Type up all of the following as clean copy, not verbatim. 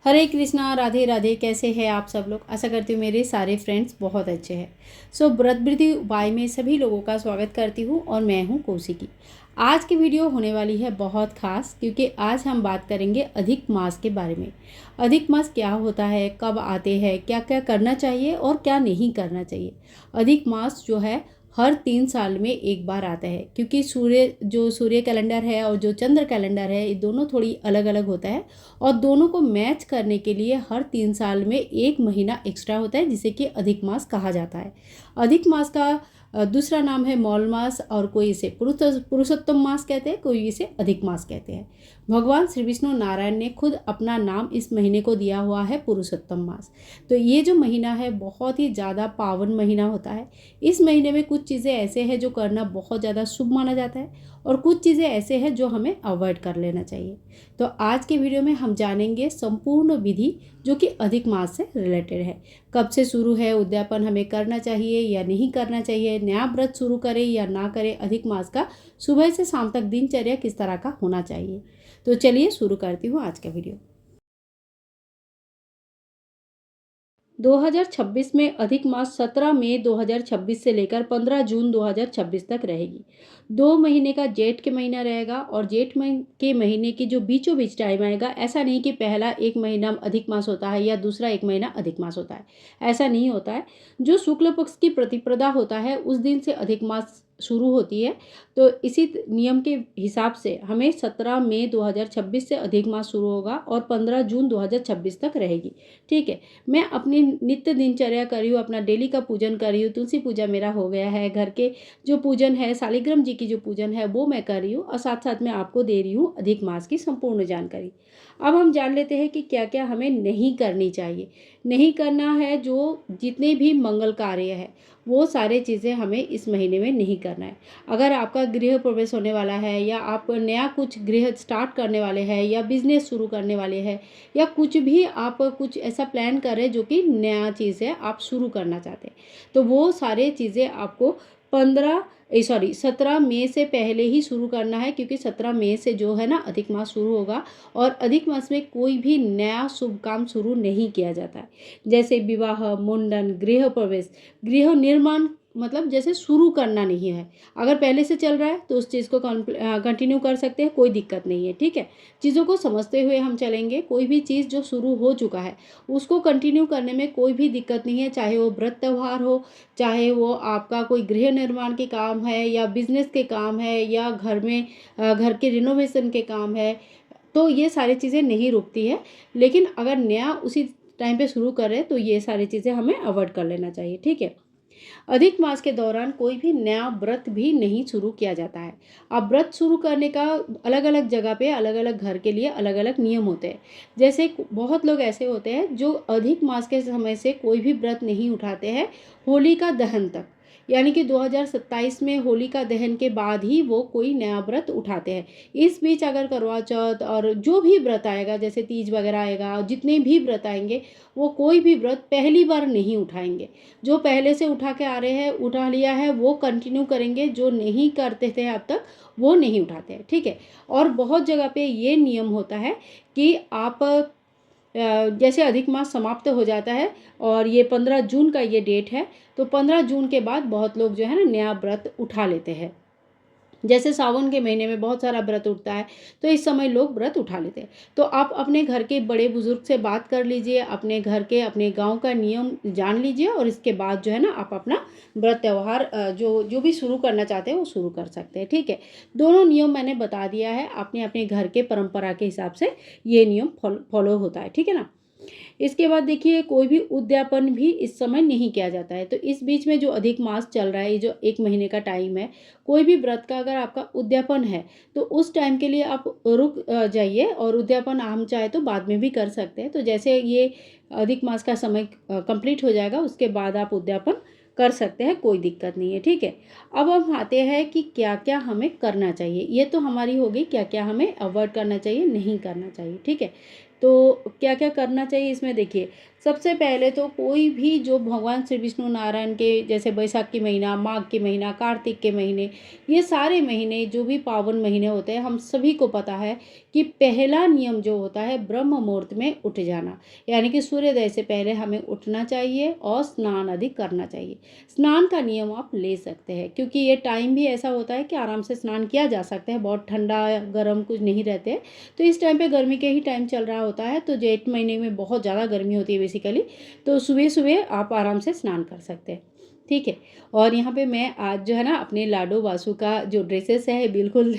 हरे कृष्णा, राधे राधे। कैसे हैं आप सब लोग? आशा करती हूँ मेरे सारे फ्रेंड्स बहुत अच्छे हैं। व्रत वृद्धि उपाय में सभी लोगों का स्वागत करती हूँ और मैं हूँ कौशिकी। आज की वीडियो होने वाली है बहुत खास, क्योंकि आज हम बात करेंगे अधिक मास के बारे में। अधिक मास क्या होता है, कब आते हैं, क्या क्या करना चाहिए और क्या नहीं करना चाहिए। अधिक मास जो है हर 3 साल में एक बार आता है, क्योंकि सूर्य कैलेंडर है और जो चंद्र कैलेंडर है, ये दोनों थोड़ी अलग अलग होता है और दोनों को मैच करने के लिए हर 3 साल में 1 महीना एक्स्ट्रा होता है, जिसे कि अधिक मास कहा जाता है। अधिक मास का दूसरा नाम है मौल मास, और कोई इसे पुरुषोत्तम मास कहते हैं, कोई इसे अधिक मास कहते हैं। भगवान श्री विष्णु नारायण ने खुद अपना नाम इस महीने को दिया हुआ है पुरुषोत्तम मास। तो ये जो महीना है बहुत ही ज़्यादा पावन महीना होता है। इस महीने में कुछ चीज़ें ऐसे हैं जो करना बहुत ज़्यादा शुभ माना जाता है, और कुछ चीज़ें ऐसे हैं जो हमें अवॉइड कर लेना चाहिए। तो आज के वीडियो में हम जानेंगे संपूर्ण विधि जो कि अधिक मास से रिलेटेड है। कब से शुरू है, उद्यापन हमें करना चाहिए या नहीं करना चाहिए, नया व्रत शुरू करें या ना करें, अधिक मास का सुबह से शाम तक दिनचर्या किस तरह का होना चाहिए। तो चलिए शुरू करती हूँ आज का वीडियो। 2026 में अधिक मास 17 मई 2026 से लेकर 15 जून 2026 तक रहेगी। 2 महीने का जेठ के महीना रहेगा, और के महीने की जो बीचों बीच टाइम आएगा, ऐसा नहीं कि पहला 1 महीना अधिक मास होता है या दूसरा 1 महीना अधिक मास होता है, ऐसा नहीं होता है। जो शुक्ल पक्ष की प्रतिपदा होता है उस दिन से अधिक मास शुरू होती है। तो इसी नियम के हिसाब से हमें 17 मई 2026 से अधिक मास शुरू होगा और 15 जून 2026 तक रहेगी। ठीक है। मैं अपनी नित्य दिनचर्या कर रही हूँ, अपना डेली का पूजन कर रही हूँ। तुलसी पूजा मेरा हो गया है, घर के जो पूजन है, शालिग्राम जी की जो पूजन है वो मैं कर रही हूँ, और साथ साथ में आपको दे रही हूँ अधिक मास की संपूर्ण जानकारी। अब हम जान लेते हैं कि क्या क्या हमें नहीं करनी चाहिए। नहीं करना है, जो जितने भी मंगल कार्य है वो सारे चीज़ें हमें इस महीने में नहीं करना है। अगर आपका गृह प्रवेश होने वाला है, या आप नया कुछ गृह स्टार्ट करने वाले हैं, या बिजनेस शुरू करने वाले हैं, या कुछ भी आप कुछ ऐसा प्लान कर रहे हैं जो कि नया चीज़ है, आप शुरू करना चाहते हैं, तो वो सारे चीज़ें आपको 17 मई से पहले ही शुरू करना है, क्योंकि 17 मई से जो है ना अधिक मास शुरू होगा। और अधिक मास में कोई भी नया शुभ काम शुरू नहीं किया जाता है, जैसे विवाह, मुंडन, गृह प्रवेश, गृह निर्माण, मतलब जैसे शुरू करना नहीं है। अगर पहले से चल रहा है तो उस चीज़ को कंटिन्यू कर सकते हैं, कोई दिक्कत नहीं है। ठीक है। चीज़ों को समझते हुए हम चलेंगे। कोई भी चीज़ जो शुरू हो चुका है उसको कंटिन्यू करने में कोई भी दिक्कत नहीं है, चाहे वो व्रत त्यौहार हो, चाहे वो आपका कोई गृह निर्माण के काम है, या बिजनेस के काम है, या घर में घर के रिनोवेशन के काम है। तो ये सारी चीज़ें नहीं रुकती है, लेकिन अगर नया उसी टाइम पे शुरू करें तो ये सारी चीज़ें हमें अवॉइड कर लेना चाहिए। ठीक है। अधिक मास के दौरान कोई भी नया व्रत भी नहीं शुरू किया जाता है। अब व्रत शुरू करने का अलग अलग जगह पे, अलग अलग घर के लिए अलग अलग नियम होते हैं। जैसे बहुत लोग ऐसे होते हैं जो अधिक मास के समय से कोई भी व्रत नहीं उठाते हैं, होलिका दहन तक, यानी कि 2027 में होलिका दहन के बाद ही वो कोई नया व्रत उठाते हैं। इस बीच अगर करवा चौथ और जो भी व्रत आएगा, जैसे तीज वगैरह आएगा, जितने भी व्रत आएंगे, वो कोई भी व्रत पहली बार नहीं उठाएंगे। जो पहले से उठा के आ रहे हैं, उठा लिया है, वो कंटिन्यू करेंगे। जो नहीं करते थे अब तक, वो नहीं उठाते हैं। ठीक है। और बहुत जगह पे ये नियम होता है कि आप जैसे अधिक मास समाप्त हो जाता है, और ये 15 जून का ये डेट है, तो 15 जून के बाद बहुत लोग जो है ना नया व्रत उठा लेते हैं। जैसे सावन के महीने में बहुत सारा व्रत उठता है, तो इस समय लोग व्रत उठा लेते हैं। तो आप अपने घर के बड़े बुजुर्ग से बात कर लीजिए, अपने घर के, अपने गांव का नियम जान लीजिए, और इसके बाद जो है ना आप अपना व्रत त्यौहार जो जो भी शुरू करना चाहते हैं वो शुरू कर सकते हैं। ठीक है। दोनों नियम मैंने बता दिया है, अपने अपने घर के परंपरा के हिसाब से ये नियम फॉलो होता है। ठीक है ना। इसके बाद देखिए, कोई भी उद्यापन भी इस समय नहीं किया जाता है। तो इस बीच में जो अधिक मास चल रहा है, ये जो 1 महीने का टाइम है, कोई भी व्रत का अगर आपका उद्यापन है तो उस टाइम के लिए आप रुक जाइए, और उद्यापन हम चाहे तो बाद में भी कर सकते हैं। तो जैसे ये अधिक मास का समय कंप्लीट हो जाएगा, उसके बाद आप उद्यापन कर सकते हैं, कोई दिक्कत नहीं है। ठीक है। अब हम आते हैं कि क्या क्या हमें करना चाहिए। ये तो हमारी होगी क्या क्या हमें अवॉइड करना चाहिए, नहीं करना चाहिए। ठीक है। तो क्या क्या करना चाहिए इसमें देखिए, सबसे पहले तो कोई भी जो भगवान श्री विष्णु नारायण के जैसे बैसाख की महीना, माघ के महीना, कार्तिक के महीने, ये सारे महीने जो भी पावन महीने होते हैं, हम सभी को पता है कि पहला नियम जो होता है ब्रह्म मुहूर्त में उठ जाना, यानी कि सूर्योदय से पहले हमें उठना चाहिए और स्नान आदि करना चाहिए। स्नान का नियम आप ले सकते हैं क्योंकि ये टाइम भी ऐसा होता है कि आराम से स्नान किया जा सकता है, बहुत ठंडा गर्म कुछ नहीं रहते हैं। तो इस टाइम पे गर्मी के ही टाइम चल रहा होता है, तो जेठ महीने में बहुत ज़्यादा गर्मी होती है बेसिकली, तो सुबह सुबह आप आराम से स्नान कर सकते हैं। ठीक है। और यहाँ पे मैं आज जो है ना अपने लाडो वासु का जो ड्रेसेस है बिल्कुल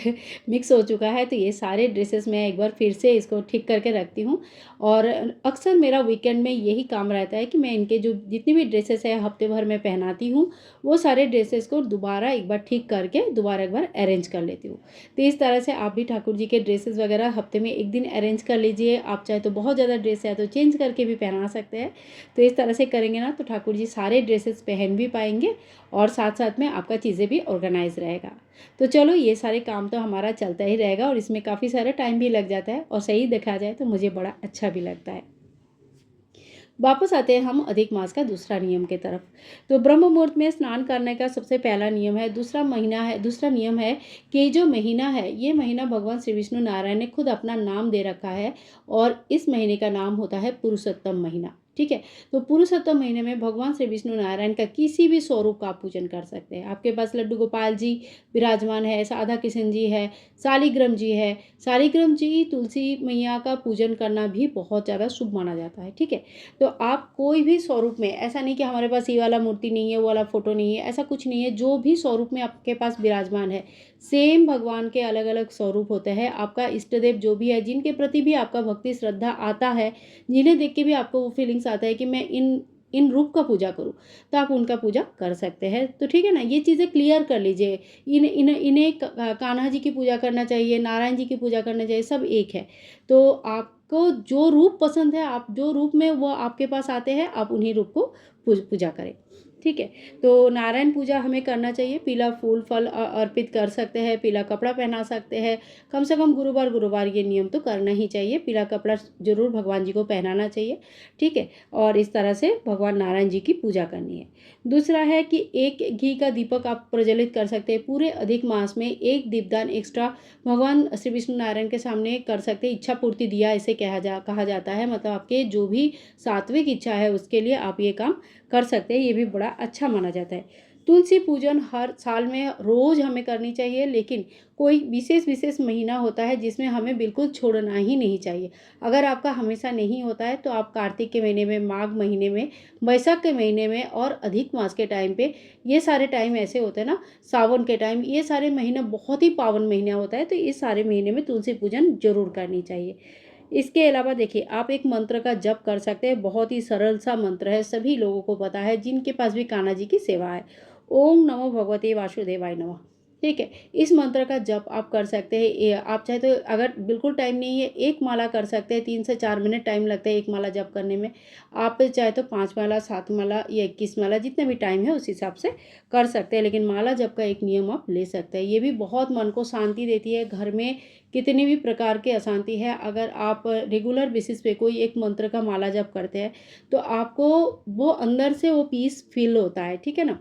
मिक्स हो चुका है, तो ये सारे ड्रेसेस मैं एक बार फिर से इसको ठीक करके रखती हूँ। और अक्सर मेरा वीकेंड में यही काम रहता है कि मैं इनके जो जितनी भी ड्रेसेस है हफ्ते भर में पहनाती हूँ, वो सारे ड्रेसेस को दोबारा एक बार ठीक करके दोबारा एक बार अरेंज कर लेती हूँ। तो इस तरह से आप भी ठाकुर जी के ड्रेसेस वगैरह हफ्ते में एक दिन अरेंज कर लीजिए। आप चाहे तो बहुत ज़्यादा ड्रेस है तो चेंज करके भी पहना सकते हैं। तो इस तरह से करेंगे ना तो ठाकुर जी सारे ड्रेसेस पहन भी पाएंगे और साथ साथ में आपका चीज़ें भी ऑर्गेनाइज रहेगा। तो चलो ये सारे काम तो हमारा चलता ही रहेगा और इसमें काफ़ी सारा टाइम भी लग जाता है और सही देखा जाए तो मुझे बड़ा अच्छा भी लगता है। वापस आते हैं हम अधिक मास का दूसरा नियम की तरफ। तो ब्रह्म मुहूर्त में स्नान करने का सबसे पहला नियम है, दूसरा नियम है कि जो महीना है ये महीना भगवान श्री विष्णु नारायण ने खुद अपना नाम दे रखा है और इस महीने का नाम होता है पुरुषोत्तम महीना। ठीक है। तो पुरुषोत्तम महीने में भगवान श्री विष्णु नारायण का किसी भी स्वरूप का आप पूजन कर सकते हैं। आपके पास लड्डू गोपाल जी विराजमान है, राधा किशन जी है, शालिग्राम जी है। शालिग्राम जी तुलसी मैया का पूजन करना भी बहुत ज़्यादा शुभ माना जाता है। ठीक है। तो आप कोई भी स्वरूप में, ऐसा नहीं कि हमारे पास ये वाला मूर्ति नहीं है, वो वाला फोटो नहीं है, ऐसा कुछ नहीं है। जो भी स्वरूप में आपके पास विराजमान है, सेम भगवान के अलग अलग स्वरूप होते हैं। आपका इष्ट देव जो भी है, जिनके प्रति भी आपका भक्ति श्रद्धा आता है, जिन्हें देख के भी आपको वो फीलिंग्स आता है कि मैं इन रूप का पूजा करूं, तो आप उनका पूजा कर सकते हैं। तो ठीक है ना, ये चीज़ें क्लियर कर लीजिए। इन्हें कान्हा जी की पूजा करना चाहिए, नारायण जी की पूजा करना चाहिए, सब एक है। तो आपको जो रूप पसंद है, आप जो रूप में वो आपके पास आते हैं, आप उन्हीं रूप को पूजा करें। ठीक है। तो नारायण पूजा हमें करना चाहिए। पीला फूल फल अर्पित कर सकते हैं, पीला कपड़ा पहना सकते हैं। कम से कम गुरुवार ये नियम तो करना ही चाहिए, पीला कपड़ा जरूर भगवान जी को पहनाना चाहिए। ठीक है। और इस तरह से भगवान नारायण जी की पूजा करनी है। दूसरा है कि एक घी का दीपक आप प्रज्वलित कर सकते हैं। पूरे अधिक मास में एक दीपदान एक्स्ट्रा भगवान श्री विष्णु नारायण के सामने कर सकते हैं। इच्छा पूर्ति दिया इसे कहा जाता है, मतलब आपके जो भी सात्विक इच्छा है उसके लिए आप ये काम कर सकते हैं। ये भी बड़ा अच्छा माना जाता है। तुलसी पूजन हर साल में रोज़ हमें करनी चाहिए, लेकिन कोई विशेष महीना होता है जिसमें हमें बिल्कुल छोड़ना ही नहीं चाहिए। अगर आपका हमेशा नहीं होता है तो आप कार्तिक के महीने में, माघ महीने में, बैसाख के महीने में और अधिक मास के टाइम पे, ये सारे टाइम ऐसे होते हैं ना, सावन के टाइम, ये सारे महीना बहुत ही पावन महीना होता है। तो इस सारे महीने में तुलसी पूजन जरूर करनी चाहिए। इसके अलावा देखिए, आप एक मंत्र का जप कर सकते हैं। बहुत ही सरल सा मंत्र है, सभी लोगों को पता है जिनके पास भी कान्हा जी की सेवा है। ओम नमो भगवते वासुदेवाय नमः। ठीक है। इस मंत्र का जप आप कर सकते हैं। आप चाहे तो, अगर बिल्कुल टाइम नहीं है, एक माला कर सकते हैं। 3 से 4 मिनट टाइम लगता है एक माला जप करने में। आप चाहे तो 5 माला, 7 माला या 21 माला, जितना भी टाइम है उस हिसाब से कर सकते हैं। लेकिन माला जप का एक नियम आप ले सकते हैं। ये भी बहुत मन को शांति देती है। घर में कितनी भी प्रकार की अशांति है, अगर आप रेगुलर बेसिस पे कोई एक मंत्र का माला जप करते हैं तो आपको वो अंदर से वो पीस फील होता है। ठीक है ना।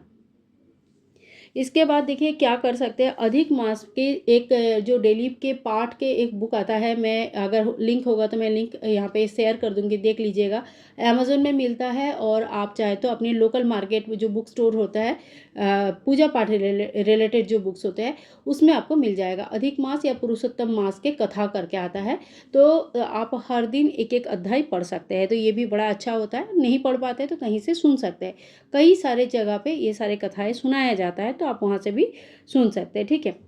इसके बाद देखिए क्या कर सकते हैं, अधिक मास के एक जो डेली के पाठ के एक बुक आता है, मैं अगर लिंक होगा तो मैं लिंक यहाँ पे शेयर कर दूँगी, देख लीजिएगा। अमेज़न में मिलता है और आप चाहे तो अपने लोकल मार्केट में जो बुक स्टोर होता है, पूजा पाठ रिलेटेड जो बुक्स होते हैं उसमें आपको मिल जाएगा। अधिक मास या पुरुषोत्तम मास के कथा करके आता है, तो आप हर दिन एक एक अध्याय पढ़ सकते हैं। तो ये भी बड़ा अच्छा होता है। नहीं पढ़ पाते तो कहीं से सुन सकते हैं। कई सारे जगह पे ये सारे कथाएं सुनाया जाता है, तो आप वहाँ से भी सुन सकते हैं। ठीक है।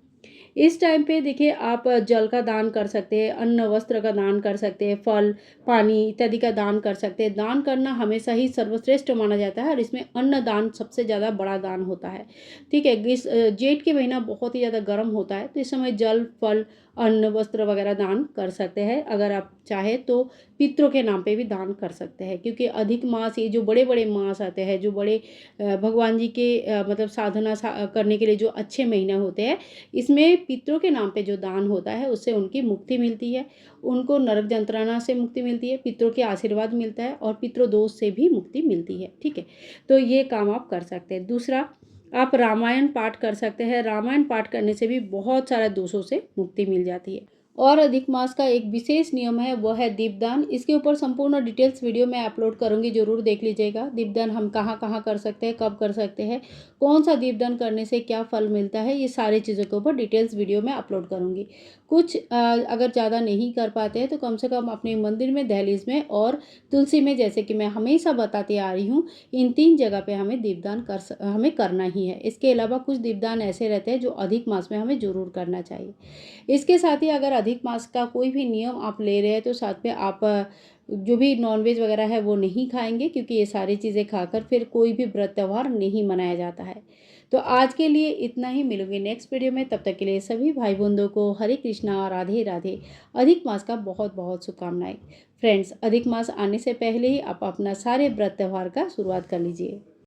इस टाइम पे देखिए, आप जल का दान कर सकते हैं, अन्न वस्त्र का दान कर सकते हैं, फल पानी इत्यादि का दान कर सकते हैं। दान करना हमेशा ही सर्वश्रेष्ठ माना जाता है और इसमें अन्न दान सबसे ज़्यादा बड़ा दान होता है। ठीक है। इस जेठ के महीना बहुत ही ज़्यादा गर्म होता है, तो इस समय जल, फल अन्न वस्त्र वगैरह दान कर सकते हैं। अगर आप चाहें तो पितरों के नाम पे भी दान कर सकते हैं, क्योंकि अधिक मास, ये जो बड़े बड़े मास आते हैं, जो बड़े भगवान जी के मतलब साधना करने के लिए जो अच्छे महीने होते हैं, इसमें पितरों के नाम पे जो दान होता है उससे उनकी मुक्ति मिलती है, उनको नरक यंत्रणा से मुक्ति मिलती है, पितरों के आशीर्वाद मिलता है और पितृदोष से भी मुक्ति मिलती है। ठीक है, तो ये काम आप कर सकते हैं। दूसरा, आप रामायण पाठ कर सकते हैं। रामायण पाठ करने से भी बहुत सारे दोषों से मुक्ति मिल जाती है। और अधिक मास का एक विशेष नियम है, वो है दीपदान। इसके ऊपर संपूर्ण डिटेल्स वीडियो मैं अपलोड करूंगी, जरूर देख लीजिएगा। दीपदान हम कहाँ कहाँ कर सकते हैं, कब कर सकते हैं, कौन सा दीपदान करने से क्या फल मिलता है, ये सारी चीज़ों के ऊपर डिटेल्स वीडियो में अपलोड करूंगी। कुछ अगर ज़्यादा नहीं कर पाते हैं तो कम से कम अपने मंदिर में, दहलीज में और तुलसी में, जैसे कि मैं हमेशा बताती आ रही हूँ, इन 3 जगह पे हमें दीपदान हमें करना ही है। इसके अलावा कुछ दीपदान ऐसे रहते हैं जो अधिक मास में हमें ज़रूर करना चाहिए। इसके साथ ही अगर अधिक मास का कोई भी नियम आप ले रहे हैं तो साथ में आप जो भी नॉनवेज वगैरह है वो नहीं खाएंगे, क्योंकि ये सारी चीज़ें खाकर फिर कोई भी व्रत त्यौहार नहीं मनाया जाता है। तो आज के लिए इतना ही, मिलूंगी नेक्स्ट वीडियो में। तब तक के लिए सभी भाई बंधुओं को हरे कृष्णा, राधे राधे। अधिक मास का बहुत बहुत शुभकामनाएं। फ्रेंड्स, अधिक मास आने से पहले ही आप अपना सारे व्रत त्यौहार का शुरुआत कर लीजिए।